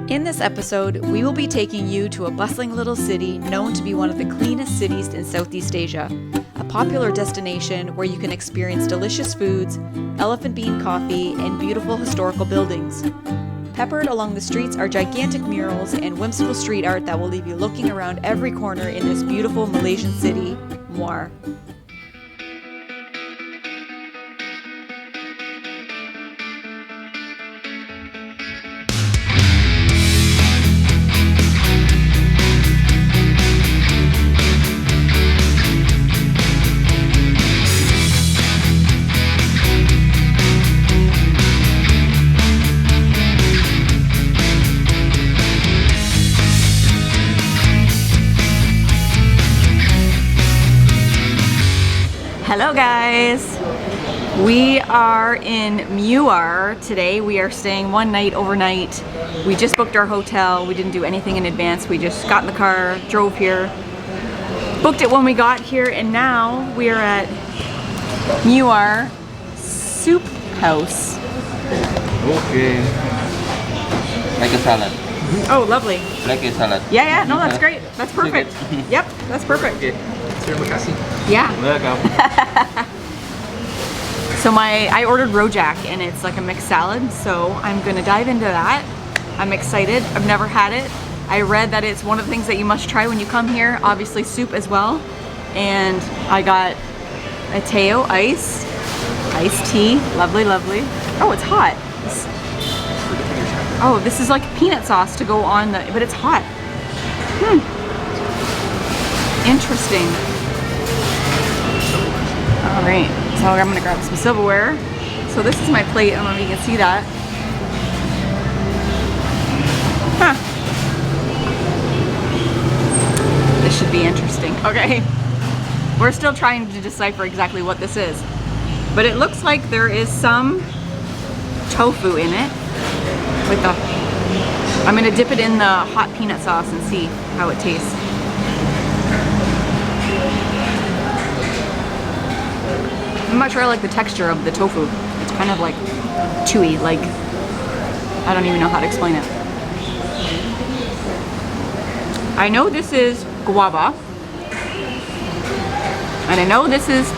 In this episode, we will be taking you to a bustling little city known to be one of the cleanest cities in Southeast Asia, a popular destination where you can experience delicious foods, elephant bean coffee, and beautiful historical buildings. Peppered along the streets are gigantic murals and whimsical street art that will leave you looking around every corner in this beautiful Malaysian city, Muar. Hello guys! We are in Muar today. We are staying one night overnight. We just booked our hotel. We didn't do anything in advance. We just got in the car, drove here, booked it when we got here, and now we are at Muar Soup House. Okay. Like a salad. Oh, lovely. Like a salad. Yeah, no, that's great. That's perfect. Yep, that's perfect. Okay. Terima kasih. Yeah. Welcome. So I ordered rojak and it's like a mixed salad, so I'm gonna dive into that. I'm excited. I've never had it. I read that it's one of the things that you must try when you come here. Obviously soup as well. And I got a Teo iced tea. Lovely, lovely. Oh, it's hot. Oh, this is like peanut sauce to go on the, but it's hot. Interesting. All right, so I'm gonna grab some silverware. So this is my plate. I don't know if you can see that. Huh. This should be interesting. Okay, we're still trying to decipher exactly what this is, but it looks like there is some tofu in it. With the, I'm gonna dip it in the hot peanut sauce and see how it tastes. I'm not sure I like the texture of the tofu. It's kind of like chewy, like, I don't even know how to explain it. I know this is guava, and I know this is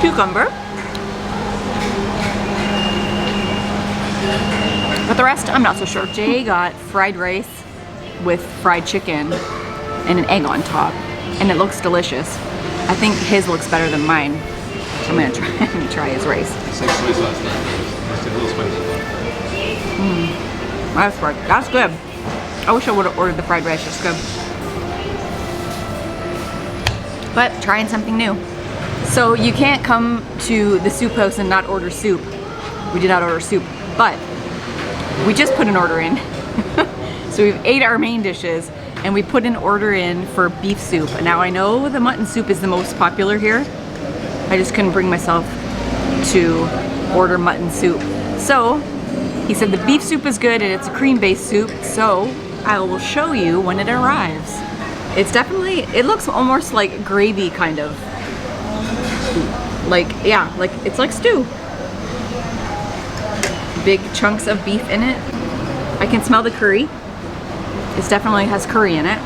cucumber, but the rest I'm not so sure. Jay got fried rice with fried chicken and an egg on top, and it looks delicious. I think his looks better than mine. I'm gonna try his rice. It's like soy sauce, just a little spicy. That's good. I wish I would have ordered the fried rice. It's good. But trying something new. So you can't come to the soup house and not order soup. We did not order soup, but we just put an order in. So we've ate our main dishes and we put an order in for beef soup. Now I know the mutton soup is the most popular here. I just couldn't bring myself to order mutton soup. So he said the beef soup is good and it's a cream-based soup, so I will show you when it arrives. It's definitely, it looks almost like gravy kind of. Like, yeah, like it's like stew. Big chunks of beef in it. I can smell the curry. It definitely has curry in it.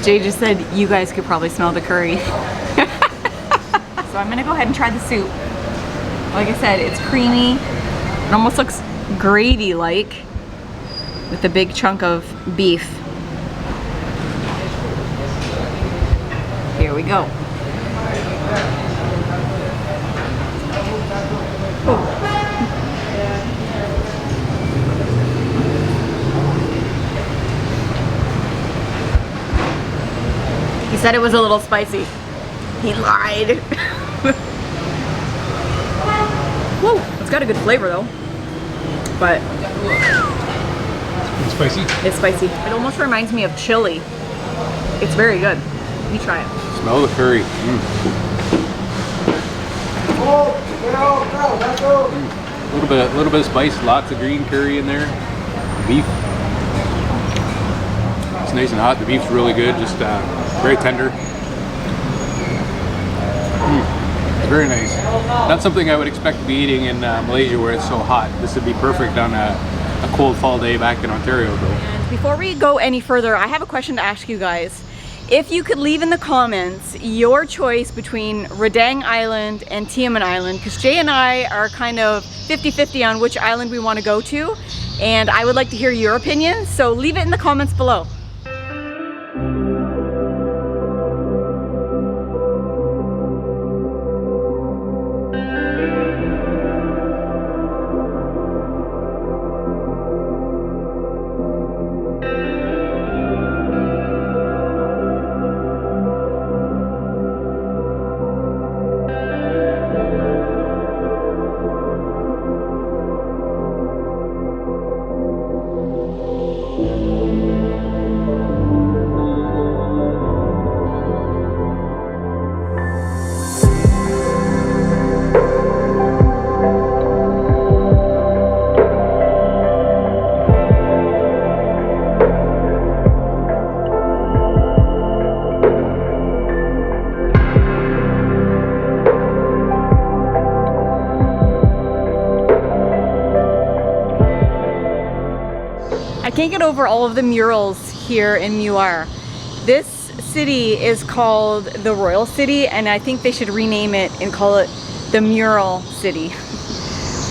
Jay just said you guys could probably smell the curry. So I'm gonna go ahead and try the soup. Like I said, it's creamy. It almost looks gravy-like with a big chunk of beef. Here we go. He said it was a little spicy. He lied. Whoa, it's got a good flavor though. But It's spicy. it's spicy. It almost reminds me of chili. It's very good. You try it. Smell the curry. A little bit of spice, lots of green curry in there. Beef. It's nice and hot. The beef's really good, just very tender. Very nice. Not something I would expect to be eating in Malaysia where it's so hot. This would be perfect on a a cold fall day back in Ontario though. And before we go any further, I have a question to ask you guys. If you could leave in the comments your choice between Redang Island and Tiaman Island, because Jay and I are kind of 50-50 on which island we want to go to, and I would like to hear your opinion, so leave it in the comments below. I can't get over all of the murals here in Muar. This city is called the Royal City, and I think they should rename it and call it the Mural City.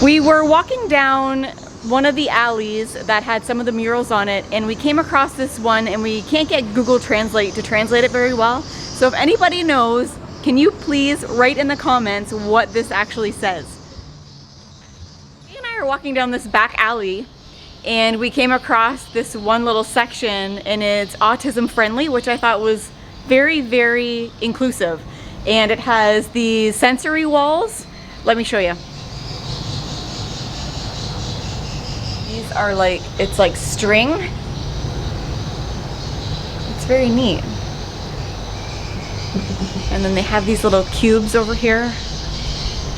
We were walking down one of the alleys that had some of the murals on it, and we came across this one, and we can't get Google Translate to translate it very well. So if anybody knows, can you please write in the comments what this actually says? He and I are walking down this back alley, and we came across this one little section, and it's autism friendly, which I thought was very, very inclusive. And it has these sensory walls. Let me show you. These are like, it's like string. It's very neat. And then they have these little cubes over here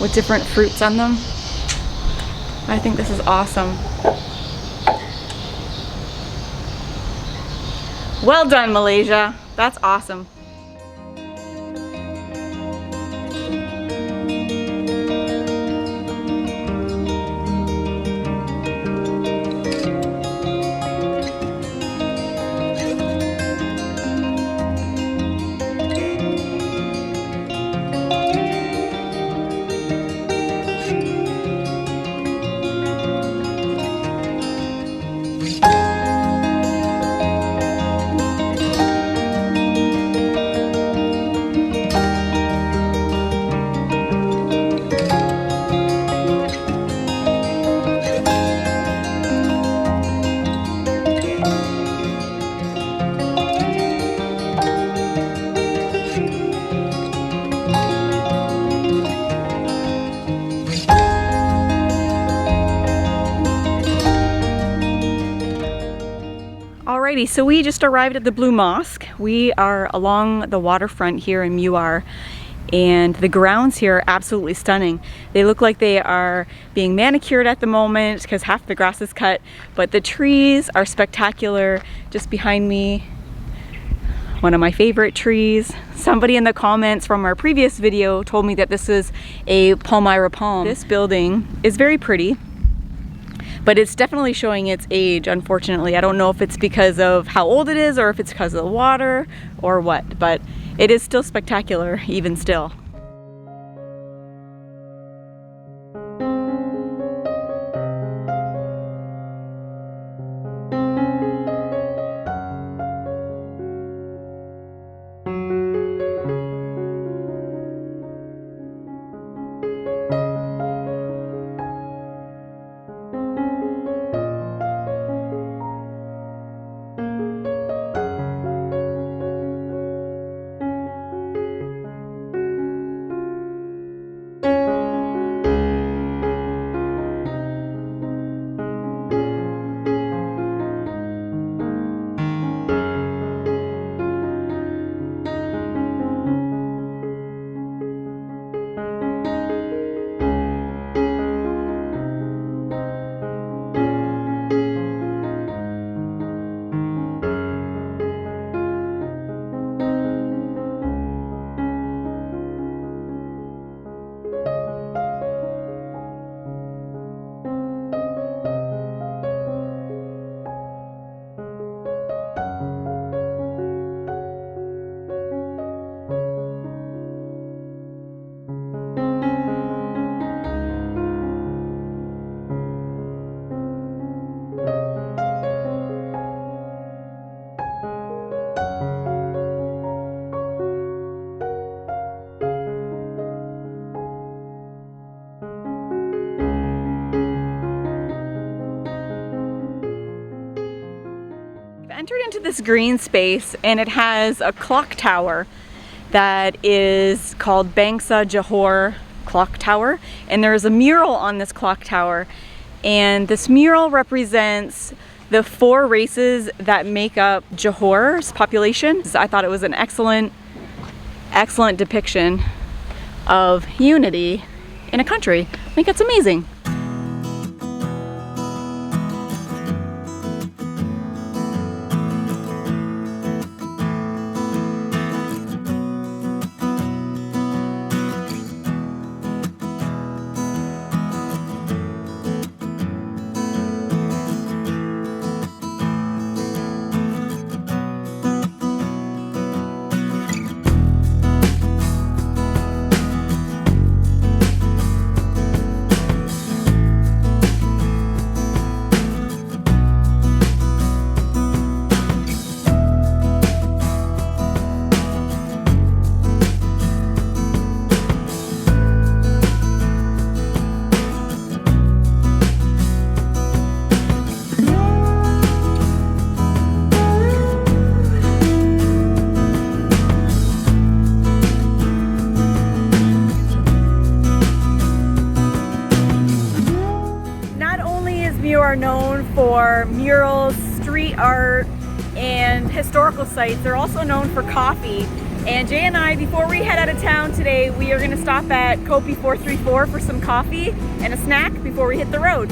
with different fruits on them. I think this is awesome. Well done, Malaysia. That's awesome. Alrighty, so we just arrived at the Blue Mosque. We are along the waterfront here in Muar, and the grounds here are absolutely stunning. They look like they are being manicured at the moment because half the grass is cut, but the trees are spectacular. Just behind me, one of my favorite trees. Somebody in the comments from our previous video told me that this is a Palmyra palm. This building is very pretty, but it's definitely showing its age, unfortunately. I don't know if it's because of how old it is or if it's because of the water or what, but it is still spectacular, even still. entered into this green space and it has a clock tower that is called Bangsa Johor Clock Tower, and there is a mural on this clock tower, and this mural represents the 4 races that make up Johor's population. I thought it was an excellent depiction of unity in a country. I think it's amazing. Muar known for murals, street art, and historical sites. They're also known for coffee. And Jay and I, before we head out of town today, we are going to stop at Kopi 434 for some coffee and a snack before we hit the road.